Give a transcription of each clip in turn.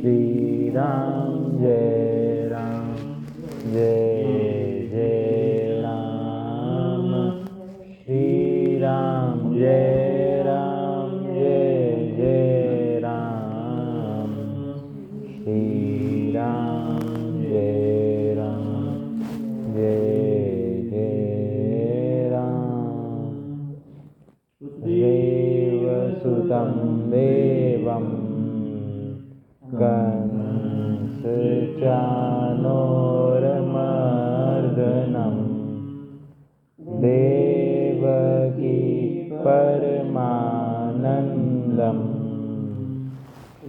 श्री राम जय राम जय जय राम। श्री राम जय राम जय जय राम। श्री राम जय राम जय जय राम। देवसुतं देवं कंसचाणूरमर्दनं देवकी परमानन्दं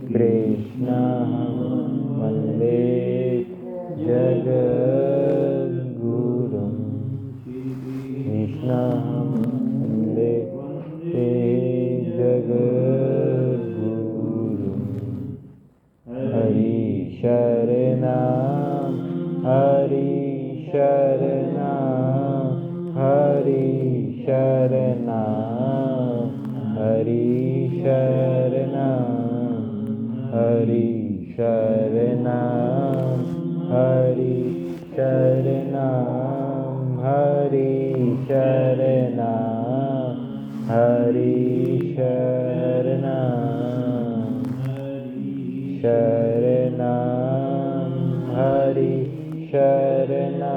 कृष्णं वन्दे जगद्गुरुं। कृष्णं वन्दे जगद्गुरुं। हरि शरणं हरि शरणं हरि शरणं हरि शरणं हरि शरणं हरि शरणं हरि शरणं हरि शरणं शरणं हरि शरणं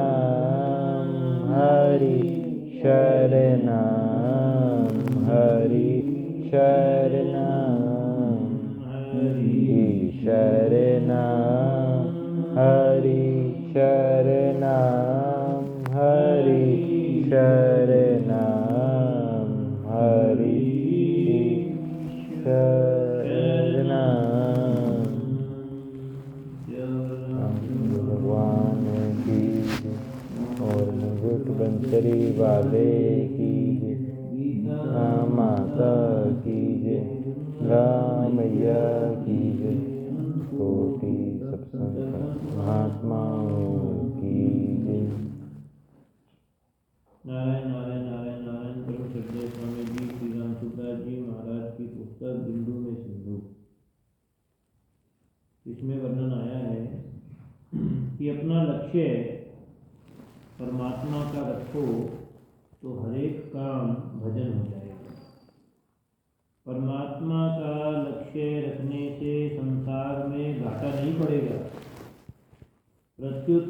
हरि शरणं हरि शरणं हरि शरणं हरि शरणं हरि शरणं हरि शरणं। भगवान की और मुकुट बंसरी वाले की माता की जय, रामैया की जय, कोटि सत्संग महात्माओं की जय। नारायण नारायण नारायण नारायण। परम श्रद्धेय स्वामी जी श्री राम सुखदास जी महाराज की पुस्तक बिंदु में सिंधु, इसमें वर्णन आया है कि अपना लक्ष्य परमात्मा का रखो तो हरेक काम भजन हो जाएगा। परमात्मा का लक्ष्य रखने से संसार में घाटा नहीं पड़ेगा, प्रत्युत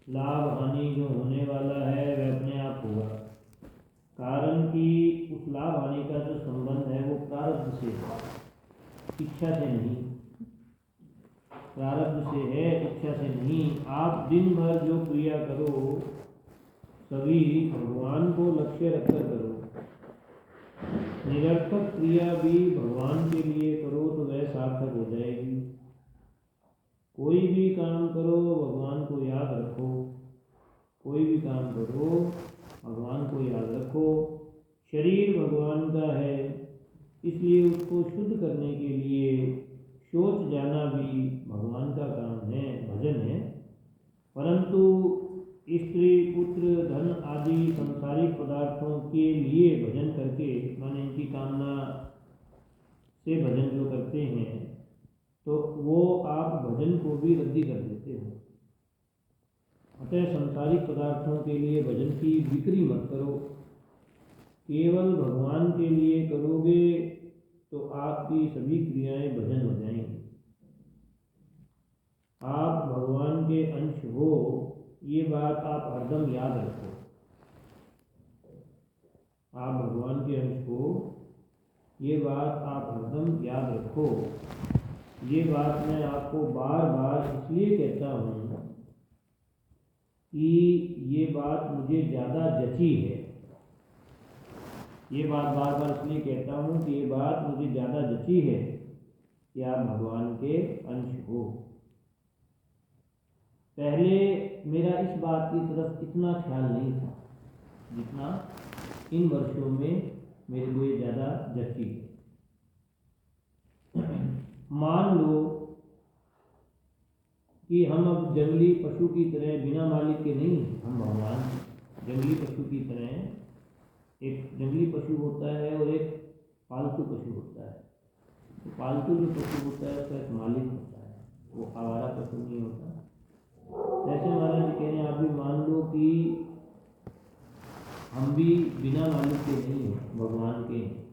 लाभ हानि जो होने वाला है वह अपने आप होगा। कारण कि उस लाभ हानि का जो संबंध है वो प्रारब्ध से है, इच्छा से नहीं। प्रारब्ध से है, इच्छा से नहीं। आप दिन भर जो क्रिया करो सभी भगवान को लक्ष्य रखकर करो। निरर्थक क्रिया भी भगवान के लिए करो तो वह सार्थक हो जाएगी। कोई भी काम करो भगवान को याद रखो, कोई भी काम करो भगवान को याद रखो। शरीर भगवान का है, इसलिए उसको शुद्ध करने के लिए शौच जाना भी भगवान का काम है, भजन है। परंतु स्त्री पुत्र धन आदि संसारिक पदार्थों के लिए भजन करके, माने इनकी कामना से भजन जो करते हैं, तो वो आप भजन को भी रद्दी कर देते हो। अतः संसारिक पदार्थों के लिए भजन की बिक्री मत करो। केवल भगवान के लिए करोगे तो आपकी सभी क्रियाएं भजन हो जाएंगी। आप भगवान के अंश हो, ये बात आप हरदम याद रखो। आप भगवान के अंश हो, ये बात आप हरदम याद रखो। ये बात मैं आपको बार बार इसलिए कहता हूँ कि ये बात मुझे ज़्यादा जची है। ये बात बार बार इसलिए कहता हूँ कि ये बात मुझे ज़्यादा जची है कि आप भगवान के अंश हो। पहले मेरा इस बात की तरफ इतना ख्याल नहीं था जितना इन वर्षों में मेरे को ये ज़्यादा जची है। मान लो कि हम अब जंगली पशु की तरह बिना मालिक के नहीं, हम भगवान जंगली पशु की तरह। एक जंगली पशु होता है और एक पालतू पशु होता है। तो पालतू जो पशु होता है उसका एक मालिक होता है। वो आवारा पशु नहीं होता। जैसे महाराज जी कह रहे हैं, आप भी मान लो कि हम भी बिना मालिक के नहीं हैं, भगवान के हैं।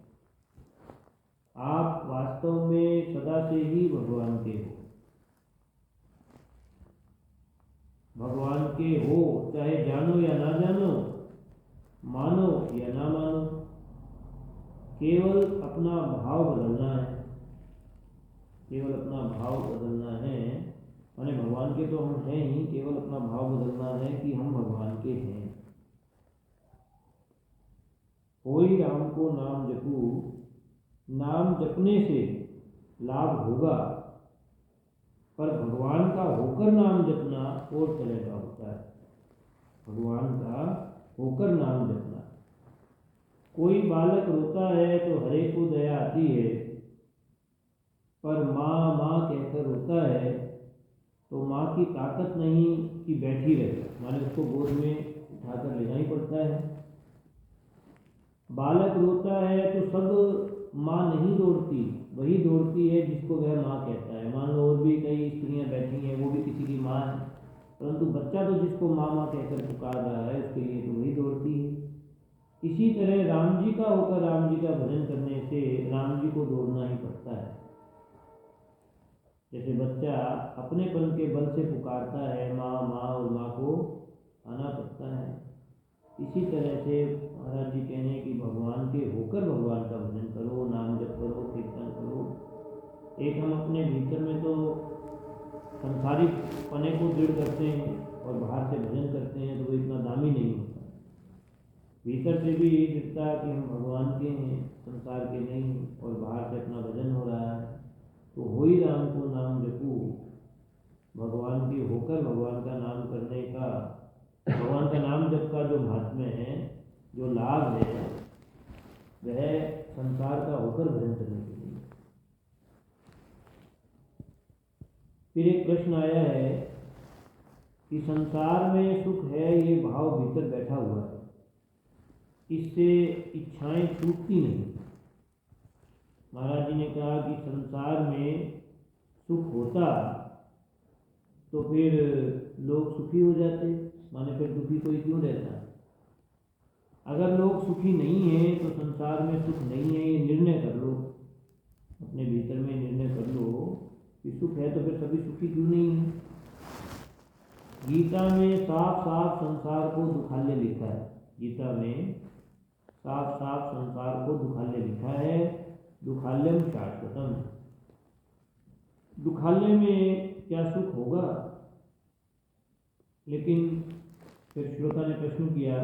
आप वास्तव में सदा से ही भगवान के हो, भगवान के हो, चाहे जानो या ना जानो, मानो या ना मानो, केवल अपना भाव बदलना है, केवल अपना भाव बदलना है। माने भगवान के तो हम हैं ही, केवल अपना भाव बदलना है कि हम भगवान के हैं। होई राम को नाम जपू, नाम जपने से लाभ होगा, पर भगवान का होकर नाम जपना और तरह का होता है। भगवान का होकर नाम जपना। कोई बालक रोता है तो हरे को दया आती है, पर माँ माँ कहकर रोता है तो माँ की ताकत नहीं कि बैठी रहे, माने उसको गोद में उठाकर लेना ही पड़ता है। बालक रोता है तो सब माँ नहीं दौड़ती, वही दौड़ती है जिसको वह माँ कहता है। मान लो और भी कई स्त्रियां बैठी हैं, वो भी किसी की माँ है, परंतु बच्चा तो जिसको माँ माँ कहकर पुकार रहा है उसके लिए तो वही दौड़ती है। इसी तरह राम जी का होकर राम जी का भजन करने से राम जी को दौड़ना ही पड़ता है। जैसे बच्चा अपनेपन के बल से पुकारता है माँ माँ, और माँ को आना पड़ता है। इसी तरह से महाराज जी कहने कि भगवान के होकर भगवान का भजन करो, नाम जप करो, कीर्तन करो। एक हम अपने भीतर में तो संसारिक पने को दृढ़ करते हैं और बाहर से भजन करते हैं, तो वो इतना दामी नहीं होता। भीतर से भी ये दिखता है कि हम भगवान के हैं, संसार के नहीं, और बाहर से अपना भजन हो रहा है। तो होई राम को नाम जपू, भगवान के होकर भगवान का नाम करने का, भगवान का नाम जप का जो महात्म्य है, जो लाभ है, वह संसार का होकर भजन करने के लिए। फिर एक प्रश्न आया है कि संसार में सुख है, ये भाव भीतर बैठा हुआ है, इससे इच्छाएं छूटती नहीं। महाराज जी ने कहा कि संसार में सुख होता तो फिर लोग सुखी हो जाते, माने फिर दुखी कोई क्यों रहता। अगर लोग सुखी नहीं हैं तो संसार में सुख नहीं है, ये निर्णय कर लो, अपने भीतर में निर्णय कर लो कि सुख है तो फिर सभी सुखी क्यों नहीं है। गीता में साफ साफ संसार को दुखाल्य लिखा है। गीता में साफ साफ संसार को दुखाल्य लिखा है, दुखाल्यम शाश्वतम। दुखाल्य में क्या सुख होगा। लेकिन फिर श्रोता ने प्रश्न किया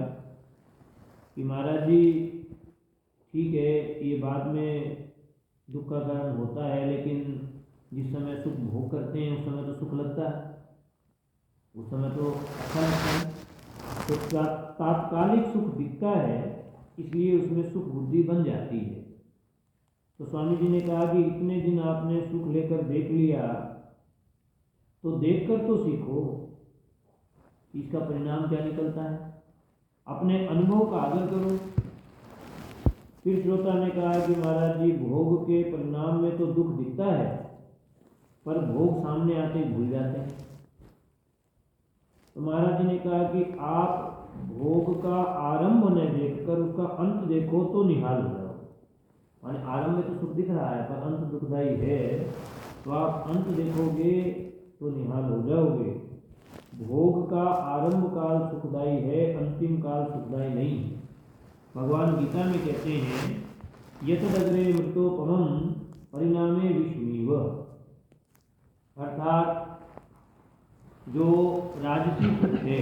कि महाराज जी ठीक है, ये बाद में दुख का कारण होता है, लेकिन जिस समय सुख भोग करते हैं उस समय तो सुख लगता है, उस समय तो अच्छा लगता है। तो तात्कालिक सुख दिखता है, इसलिए उसमें सुख बुद्धि बन जाती है। तो स्वामी जी ने कहा कि इतने दिन आपने सुख लेकर देख लिया, तो देखकर तो सीखो इसका परिणाम क्या निकलता है, अपने अनुभव का आदर करो। फिर श्रोता ने कहा कि महाराज जी भोग के परिणाम में तो दुख दिखता है, पर भोग सामने आते भूल जाते हैं। तो महाराज जी ने कहा कि आप भोग का आरंभ न देखकर उसका अंत देखो तो निहाल हो जाओ। माने आरंभ में तो सुख दिख रहा है पर अंत दुखदायी है, तो आप अंत देखोगे तो निहाल हो जाओगे। भोग का आरंभ काल सुखदायी है, अंतिम काल सुखदायी नहीं है। भगवान गीता में कहते हैं यतदग्रे मृतोपमं परिणामे विष्णुव, अर्थात जो राजसी सुख है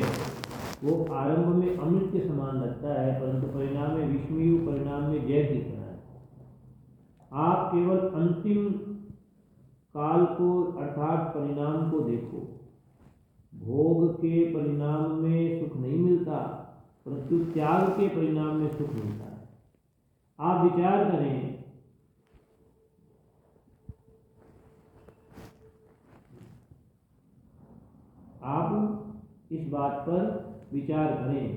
वो आरंभ में अमृत के समान लगता है, परंतु परिणाम में विष्णु, परिणाम में जय दिख रहा है। आप केवल अंतिम काल को अर्थात परिणाम को देखो। भोग के परिणाम में सुख नहीं मिलता, परंतु त्याग के परिणाम में सुख मिलता है। आप विचार करें, आप इस बात पर विचार करें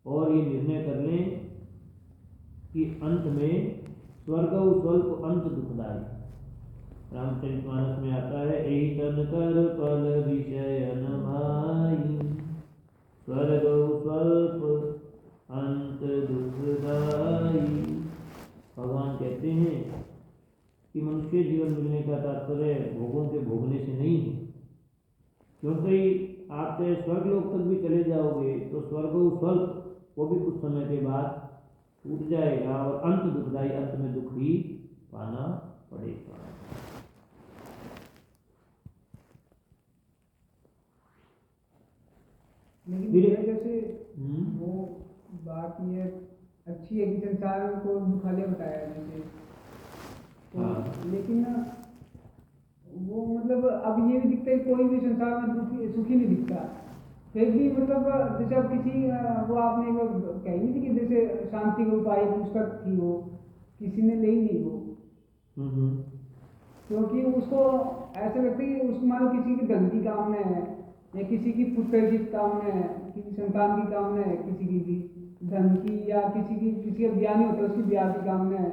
और ये निर्णय कर लें कि अंत में स्वर्ग स्वल्प अंत दुखदायी, रामचरितमानस में आता है, यही तन कर पल विषय न भाई, स्वर्ग स्वल्प अंत दुखदाई। भगवान कहते हैं कि मनुष्य जीवन मिलने का तात्पर्य भोगों के भोगने से नहीं है, क्योंकि आप स्वर्ग लोक तक भी चले जाओगे तो स्वर्ग स्वल्प वो भी कुछ समय के बाद छूट जाएगा, और अंत दुखदाई, अंत में दुख ही पाना पड़ेगा। लेकिन ये जैसे वो बात ये अच्छी है कि संसार को दुखालय बताया जैसे तो, लेकिन ना वो मतलब अब ये भी दिखता है कोई भी संसार में दुखी सुखी नहीं दिखता, फिर भी मतलब जैसे अब किसी वो आपने कही नहीं थी कि जैसे शांति का उपाय पुस्तक थी, वो किसी ने ले ही नहीं वो, क्योंकि उसको ऐसा लगता है कि उसको मानो किसी की धन की कामना है, या किसी की पुत्र की कामना है, किसी संतान की कामना है, किसी की भी धन की, या किसी का ज्ञानी होता है उसकी ब्याह की कामना है,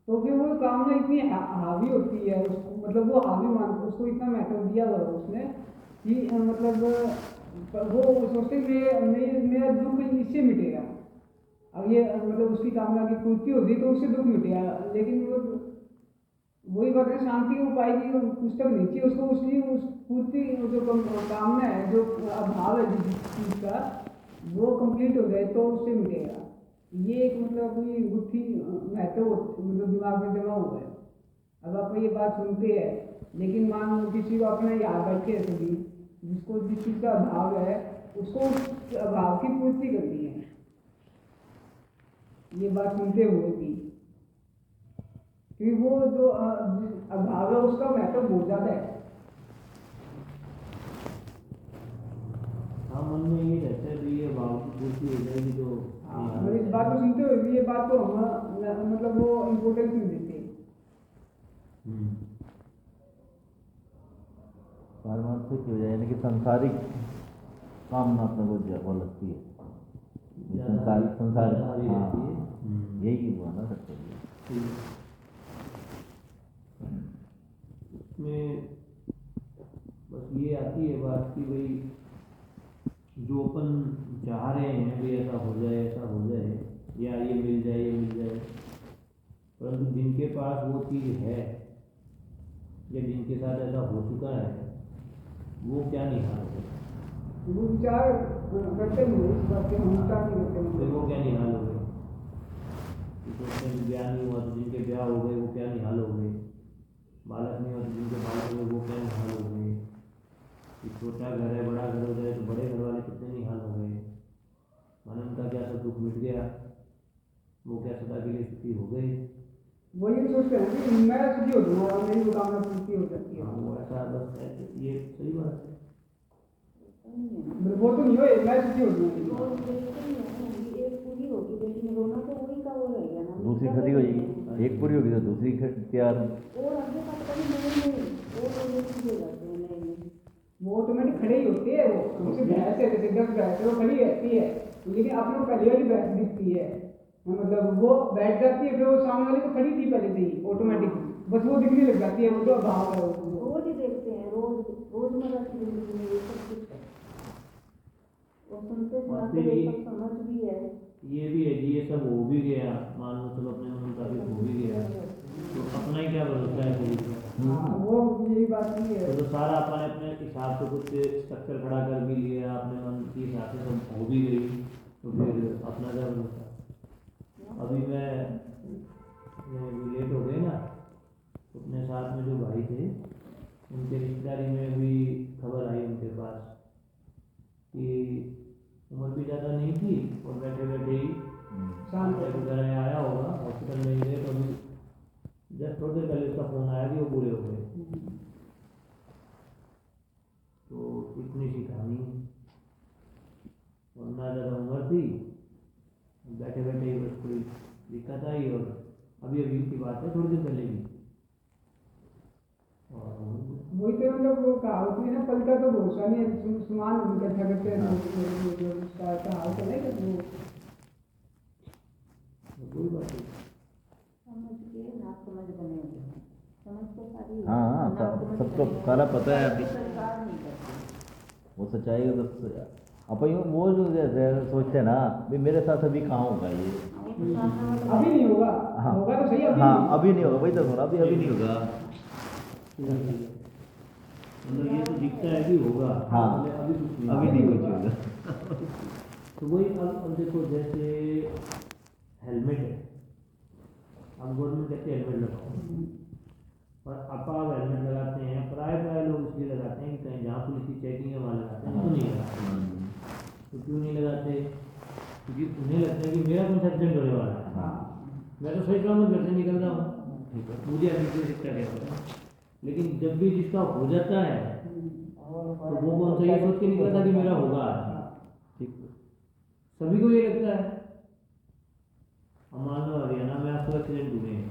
तो फिर वो कामना इतनी हावी होती है उसको, मतलब वो हावी मानते उसको इतना महत्व दिया हुआ है उसने कि मतलब वो सोचते मेरा दुख इससे मिटेगा। अब ये मतलब उसकी कामना की पूर्ति होगी तो उससे दुख मिटेगा, लेकिन वो वही बात है, शांति के उपाय की पुस्तक नहीं चाहिए उसको, उसकी उस पूर्ति जो कामना है, जो अभाव है जिस चीज का, वो कंप्लीट हो जाए तो उससे मिटेगा। ये एक मतलब अपनी बुद्धि महत्व मतलब दिमाग में जमा हुआ है। अब आप ये बात सुनते हैं, लेकिन मान लो किसी को अपने याद बैठे सभी जिसको जिस चीज का अभाव है उसको उस अभाव की पूर्ति करनी है, ये बात सुनते हुए भी, क्योंकि वो जो अभाव है उसका महत्व बहुत ज्यादा है। हाँ, मन में ये रहता है कि ये भाव की पूर्ति हो जाएगी तो मतलब इस बात को सुनते हुए भी ये बात को हम मतलब वो इम्पोर्टेंस नहीं देते। पारमार्थिक हो जाए, यानी कि सांसारिक कामना अपने को वो लगती है, संसार हाँ यही हुआ ना सबसे। इसमें बस ये आती है बात कि भाई जो अपन चाह रहे हैं भी ऐसा हो जाए, ऐसा हो जाए, या ये मिल जाए, ये मिल जाए, परंतु जिनके पास वो चीज़ है या जिनके साथ ऐसा हो चुका है वो क्या निहाल हो, वो विचार करते नहीं इस बात के, हम विचार नहीं करते, वो क्या निहाल हो गए। सोचते हैं ज्ञान हुआ तो जिनके ब्याह हो गए वो क्या निहाल हो गए, बालक नहीं हुआ तो जिनके बालक हुए वो क्या निहाल हो गए, छोटा घर है बड़ा घर हो जाए तो बड़े घर वाले कितने निहाल हो गए, मानो उनका क्या सब दुख मिट गया, वो क्या सदा के लिए सुखी हो गए। वो ये सोचते हैं कि मैं सुखी हो जाऊंगा और मेरी कामना पूर्ति हो सकती है। वो ऐसा बस है, ये सही बात है। वो तो नहीं हो मैं सुखी हो जाऊंगा, एक पूरी होगी लेकिन रोना तो वही का वो रहेगा ना, दूसरी खड़ी हो जाएगी, एक पूरी होगी तो दूसरी तैयार। और आगे बात करें नहीं वो रोने की हो जाते हैं नहीं, वो ऑटोमेटिक खड़े ही होते हैं, वो उनसे भैंस है जैसे 10 भैंस है वो खड़ी रहती है, लेकिन अपने पहले वाली भैंस दिखती है, मतलब वो बैठ जाती है, फिर वो सामने वाली तो खड़ी थी पहले से ही ऑटोमेटिक, बस वो दिखने लग जाती है, वो जो भाव है रोज ही देखते हैं, रोजमर्रा की जिंदगी में ये सब कुछ है, और सुनते सुनाते ये सब समझ भी है, ये भी है कि ये सब हो भी गया, मान लो सब अपने मन का हो भी गया, तो अपना ही क्या भरोसा है कोई का। वो यही बात नहीं है, तो सारा अपन अपने हिसाब से कुछ स्ट्रक्चर खड़ा कर भी लिया, अपने मन के हिसाब से सब हो भी गई, तो फिर अपना क्या भरोसा। अभी मैं लेट हो गए ना, अपने साथ में जो भाई थे उनके रिश्तेदारी में भी खबर आई उनके पास कि उम्र भी ज़्यादा नहीं थी और बैठे बैठे ही शांत है। वगैरह आया होगा, हॉस्पिटल में ही थे, तो अभी जब थोड़ी देर पहले उसका फ़ोन आया कि वो पूरे हो गए। तो इतनी सी कहानी, और ना ज़्यादा उम्र थी, बैठे बैठे ही बस कोई दिक्कत आई, और अभी अभी की बात है, थोड़ी देर पहले की। और वही तो मतलब वो कहावत में ना, पल का तो भरोसा नहीं है, सुमान इकट्ठा करते हैं उसका हाल चलेगा कोई बात नहीं, समझ के ना समझ बने, समझ तो सारी हाँ पता, आपको मैं सबको बताऊंगी। सारा पता है अभी। सरकार नहीं करती। वो सच्चाई का बस अपन यूँ वो जो सोचते हैं ना भी मेरे साथ अभी कहाँ होगा ये। वो तो सामने वाला अभी नहीं होगा, हाँ होगा तो सही, अभी हाँ नहीं। अभी नहीं होगा, वही तो बोल रहा, अभी नहीं होगा। मतलब ये तो दिखता है कि होगा, हाँ अभी कुछ नहीं अभी नहीं कुछ होगा। तो वही अब देखो जैसे हेलमेट है, अब गवर्नमेंट कहती है हेलमेट लगाओ, और आप हेलमेट लगाते हैं, प्राय लोग इसलिए लगाते हैं कि कहीं जहाँ पुलिस की चेकिंग है वहाँ लगाते हैं, तो नहीं लगाते। तो क्यों नहीं लगाते? क्योंकि उन्हें लगता है कि मेरा कौन सा एक्सीडेंट होने वाला है, मैं तो सही सलामत घर से निकल रहा हूँ, मुझे अभी कोई दिक्कत है। लेकिन जब भी जिसका हो जाता है तो वो कौन सा ये सोच के निकला था कि मेरा होगा, सभी को ये लगता है। अब मान लो हरियाणा में आपको एक्सीडेंट हुए हैं,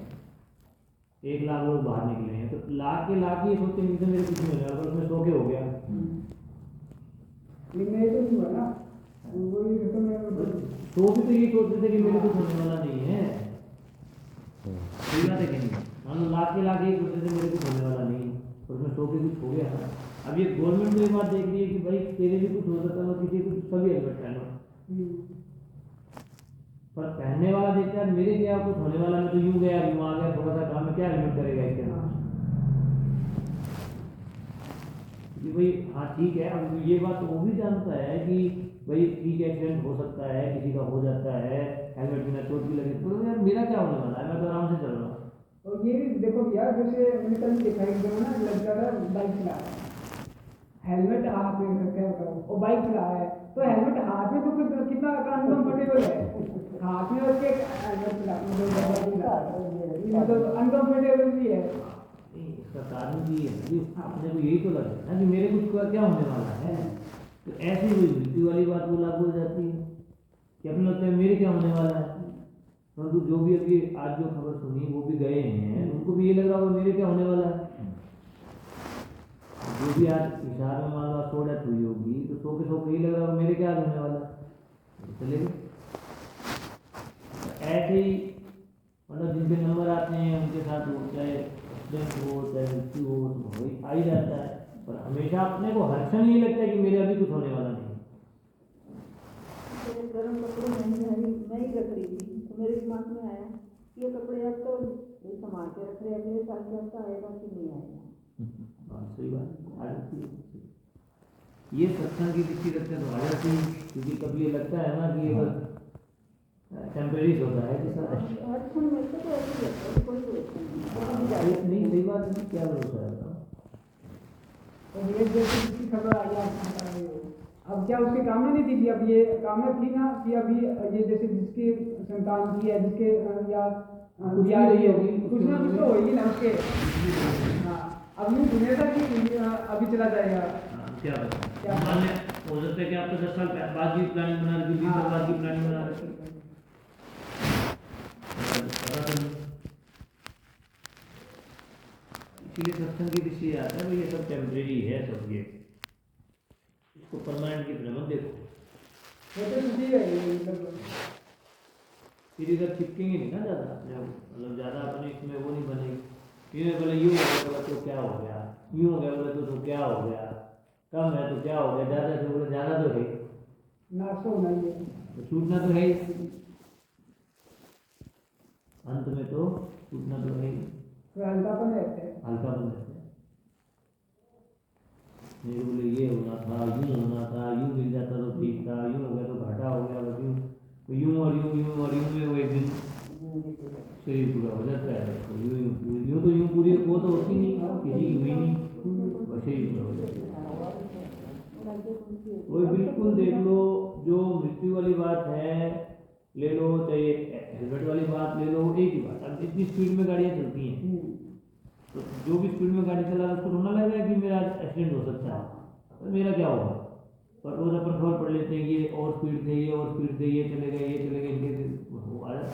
1 लाख लोग बाहर निकले हैं, तो लाख के ये सोच के निकलते मेरे कुछ नहीं हो जाएगा, उसमें 100 के हो गया। लेकिन ये तो नहीं हुआ ना, वही तो मैं तो भी तो ये सोचते थे कि मेरे कुछ होने वाला नहीं है, सही बात है कि नहीं? मान लो लाख के ये सोचते थे मेरे कुछ होने वाला नहीं, और उसमें 100 के कुछ हो गया था। अब ये गवर्नमेंट ने बात देख रही है कि भाई तेरे भी कुछ हो सकता है, किसी कुछ, सभी हेलमेट पहनो, पर पहनने वाला देखता है मेरे क्या कुछ होने वाला, मैं तो यूं गया यूं आ गया, थोड़ा सा काम में क्या हेलमेट करेगा इसके नाम कि भाई हाँ ठीक है। अब ये बात तो वो भी जानता है कि भाई ठीक है एक्सीडेंट हो सकता है, किसी का हो जाता है, हेलमेट बिना चोट भी लगे, तो यार मेरा क्या होने वाला है, मैं तो आराम से चल रहा हूँ। और ये भी देखो भैया, जैसे मैंने कल देखा एक जगह ना, लड़का था बाइक चला रहा है, हेलमेट हाथ में रखा है और बाइक चला रहा है, तो हेलमेट हाथ में तो कितना अनकंफर्टेबल है, हाथ में रख के हेलमेट चला मतलब अनकंफर्टेबल भी है। इसका कारण भी है कि अपने को यही तो लगता है ना कि मेरे कुछ क्या होने वाला है, तो ऐसी हुई मृत्यु वाली बात वो लागू हो जाती है कि अपने लगता है मेरे क्या होने वाला है। परंतु जो भी अभी आज जो खबर सुनी वो भी गए हैं, उनको भी ये लग रहा होगा मेरे क्या होने वाला है। जो भी आज हिसार में मान लो 100 डेथ हुई होगी, तो 100 के 100 को ये लग रहा होगा मेरे क्या होने वाला है, चलेगा। ऐसे ही मतलब जिनके नंबर आते हैं उनके साथ वो चाहे एक्सीडेंट हो चाहे मृत्यु हो तो वही आ ही जाता है, पर हमेशा अपने को हर क्षण ये लगता है कि मेरे अभी कुछ होने वाला नहीं। मेरे गर्म कपड़े मैं ही रख रही थी, तो मेरे दिमाग में आया ये कपड़े अब तो संभाल के रख रहे, अगले साल के हफ्ता आएगा कि नहीं आएगा। सही बात आ जाती है, ये सत्संग की दृष्टि रखते तो आ जाती है, क्योंकि कभी ये लगता है ना कि ये बस टेम्परेरी होता है कि सर हर क्षण मेरे को तो ऐसे ही लगता है, कोई भरोसा नहीं। नहीं सही बात नहीं, क्या भरोसा है। और ये जैसे इसकी खबर आई आप बता रहे हो, अब क्या उसकी कामना नहीं थी कि अब ये कामना थी ना कि अभी ये जैसे जिसके संतान की है, जिसके या कुछ भी रही होगी, कुछ ना कुछ तो होगी ना उसके। हाँ, अब यूँ दुनिया था कि अभी चला जाएगा, क्या बता मान हो सकता है कि आप तो 10 साल बाद की प्लानिंग बना रहे, 20 साल बाद की प्लानिंग बना रहे, इसीलिए सत्संग की दृष्टि आता है ये सब टेम्परेरी है, सब ये इसको परमानेंट की तरह मत देखो। फिर इधर चिपकेंगे नहीं ना ज़्यादा अपने, मतलब ज़्यादा अपने इसमें वो नहीं बनेगी। ये बोले यूँ हो गया बोला तो क्या हो गया, यूँ हो गया बोले तो क्या हो गया, कम है तो क्या हो गया, ज़्यादा से बोले ज़्यादा तो है, नाश तो होना ही है, तो छूटना तो है ही, अंत में तो छूटना तो है ही, हल्कापन रहता है। हल्का बन जाता है। मेरे बोले ये होना था, यूँ होना था, यूँ मिल जाता तो ठीक था, यूँ हो गया तो घाटा हो गया, बस यूँ तो यूँ और यूँ में वो एक दिन शरीर पूरा हो जाता है। तो यूँ तो यूँ पूरी वो तो होती नहीं, किसी की हुई नहीं, बस शरीर पूरा हो जाता है। कोई बिल्कुल देख लो, जो मृत्यु वाली बात है ले लो, चाहे हेलमेट वाली बात ले लो, एक ही बात। अब इतनी स्पीड में गाड़ियाँ चलती हैं, तो जो भी स्पीड में गाड़ी चला रहा है उसको थोड़ा लग रहा है कि मेरा एक्सीडेंट हो सकता है, तो मेरा क्या होगा, पर रोज अपन खबर पढ़ लेते हैं ये और स्पीड थे, ये और स्पीड थे, ये चले गए इनके वो आ जाए।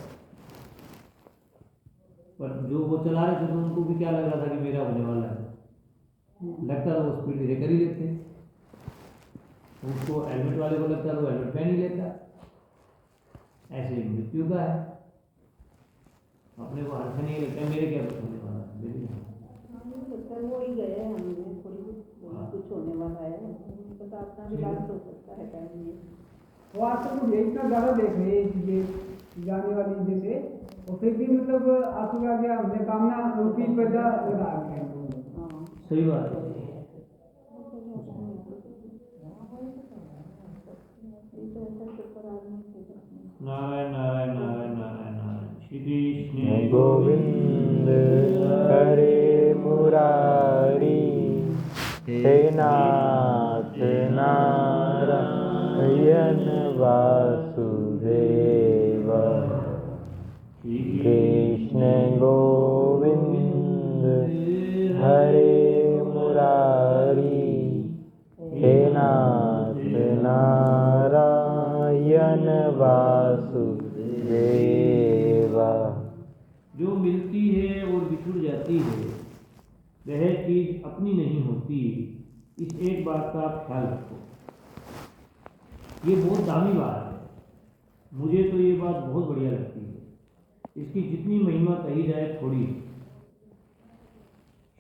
पर जो वो चला रहे थे तो उनको भी क्या लग रहा था कि मेरा होने वाला है, लगता था वो स्पीड धीरे कर ही लेते, उसको हेलमेट वाले को लगता है वो हेलमेट पहन ही लेता। ऐसे ही मृत्यु का है, अपने को हर नहीं लगता है मेरे क्या कुछ होने वाला है, वो ही गए सकता, अपना भी लास्ट हो सकता है टाइम में। वो आजकल मुझे इतना ज़्यादा देख रहे हैं चीज़ें जाने वाली जैसे, और फिर भी मतलब आंसू आ गया, हमने कामना रोटी पैदा लगा रखे हैं। हाँ सही बात है। नारायण नारायण नारायण नारायण नारायण। श्री कृष्ण गोविंद हरे मुरारी हे नाथ नारायण वासुदेव कृष्ण गोविंद हरे मुरारी हे नाथ नारायण वासुदेव। जो मिलती है और बिछुड़ जाती है वह चीज अपनी नहीं होती, इस एक बात का आप ख्याल रखो। ये बहुत दामी बात है, मुझे तो ये बात बहुत बढ़िया लगती है। इसकी जितनी महिमा कही जाए थोड़ी।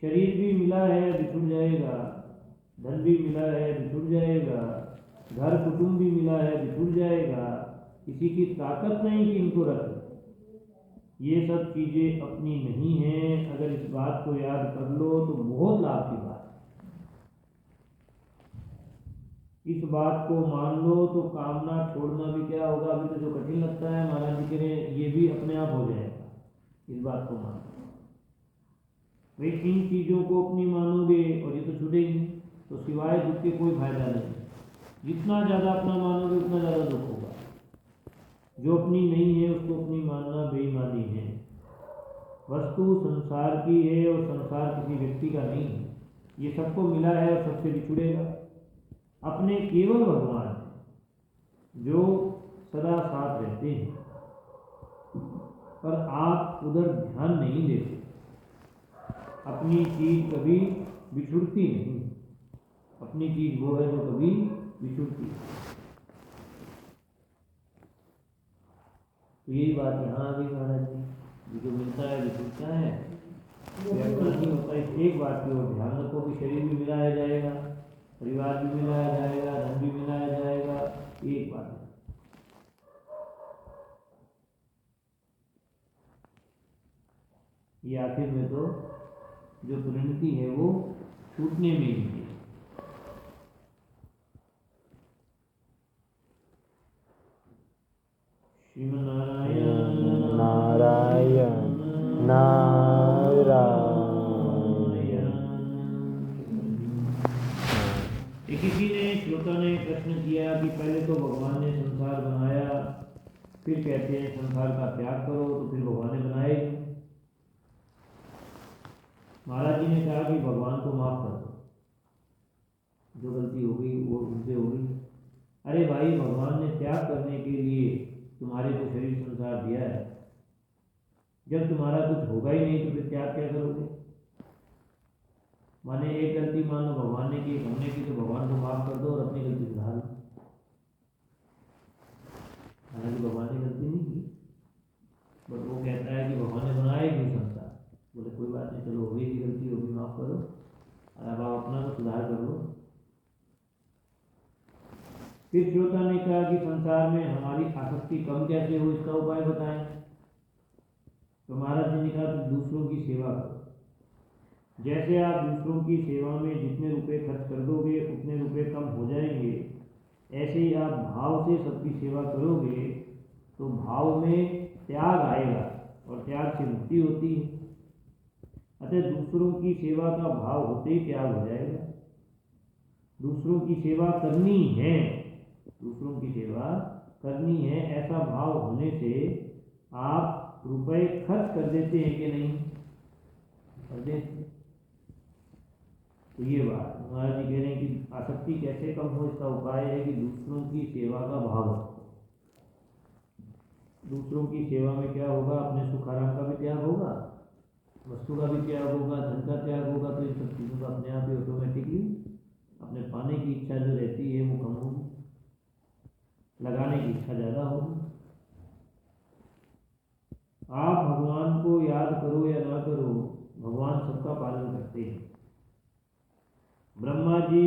शरीर भी मिला है बिछुड़ जाएगा, धन भी मिला है बिछुड़ जाएगा, घर कुटुंब भी मिला है बिछुड़ जाएगा, किसी की ताकत नहीं कि इनको रख। ये सब चीज़ें अपनी नहीं हैं। अगर इस बात को याद कर लो तो बहुत लाभ की बात है। इस बात को मान लो तो कामना छोड़ना भी क्या होगा, अभी तो जो कठिन लगता है महाराज जी कह रहे हैं ये भी अपने आप हो जाएगा। इस बात को मान लो भाई, इन चीज़ों को अपनी मानोगे और ये तो छूटेगी तो सिवाय दुख के कोई फायदा नहीं। जितना ज़्यादा अपना मानोगे उतना ज़्यादा दुख होगा। जो अपनी नहीं है उसको अपनी मानना बेईमानी है। वस्तु संसार की है और संसार किसी व्यक्ति का नहीं है। ये सबको मिला है और सबसे बिछुड़ेगा। अपने केवल भगवान जो सदा साथ रहते हैं, पर आप उधर ध्यान नहीं देते। अपनी चीज कभी बिछुड़ती नहीं। अपनी चीज वो है जो कभी बिछुड़ती है। तो यही बात यहाँ आ गई महाराज जी, जो मिलता है बिछुड़ता है, व्यापार नहीं होता। इस एक बात की ओर ध्यान रखो कि शरीर भी मिलाया जाएगा, परिवार भी मिलाया जाएगा, धन भी मिलाया जाएगा। एक बात है। ये आखिर में तो जो परिणति है वो छूटने में ही है। श्रीमन्नारायण नारायण नारायण। किसी ने श्रोता ने प्रश्न किया कि पहले तो भगवान ने संसार बनाया, फिर कहते हैं संसार का त्याग करो, तो फिर भगवान ने बनाए। महाराज जी ने कहा कि भगवान को माफ कर दो, जो गलती हो गई वो उनसे हो गई। अरे भाई, भगवान ने त्याग करने के लिए तुम्हारे को शरीर संसार दिया है। जब तुम्हारा कुछ होगा ही नहीं तो फिर त्याग क्या करोगे? माने एक गलती मान लो भगवान ने की, हमने की, तो भगवान को माफ कर दो और अपनी गलती सुधार लो। हालांकि भगवान ने गलती नहीं की, बट वो कहता है कि भगवान ने बनाया क्यों संसार। बोले कोई बात नहीं, चलो हो गई गलती, हो गई, माफ करो, अब आप अपना तो सुधार कर लो। फिर श्रोता ने कहा कि संसार में हमारी आसक्ति कम कैसे हो, इसका उपाय बताएं। तो महाराज जी ने कहा कि दूसरों की सेवा करो। जैसे आप दूसरों की सेवा में जितने रुपए खर्च कर दोगे उतने रुपए कम हो जाएंगे, ऐसे ही आप भाव से सबकी सेवा करोगे तो भाव में त्याग आएगा और त्याग से मुक्ति होती है। अतः दूसरों की सेवा का भाव होते ही त्याग हो जाएगा। दूसरों की सेवा करनी है, दूसरों की सेवा करनी है, ऐसा भाव होने से आप रुपए खर्च कर देते हैं कि नहीं? कर देते। तो ये बात महाराज जी कह रहे हैं कि आसक्ति कैसे कम हो, इसका उपाय है कि दूसरों की सेवा का भाव रखो। दूसरों की सेवा में क्या होगा? अपने सुख आराम का भी त्याग होगा, वस्तु का भी त्याग होगा, धन का त्याग होगा। तो इन सब चीज़ों का अपने आप ही ऑटोमेटिकली अपने पाने की इच्छा जो रहती है वो कम होगी, लगाने की इच्छा ज़्यादा होगी। आप भगवान को याद करो या ना करो, भगवान सबका पालन करते हैं। ब्रह्मा जी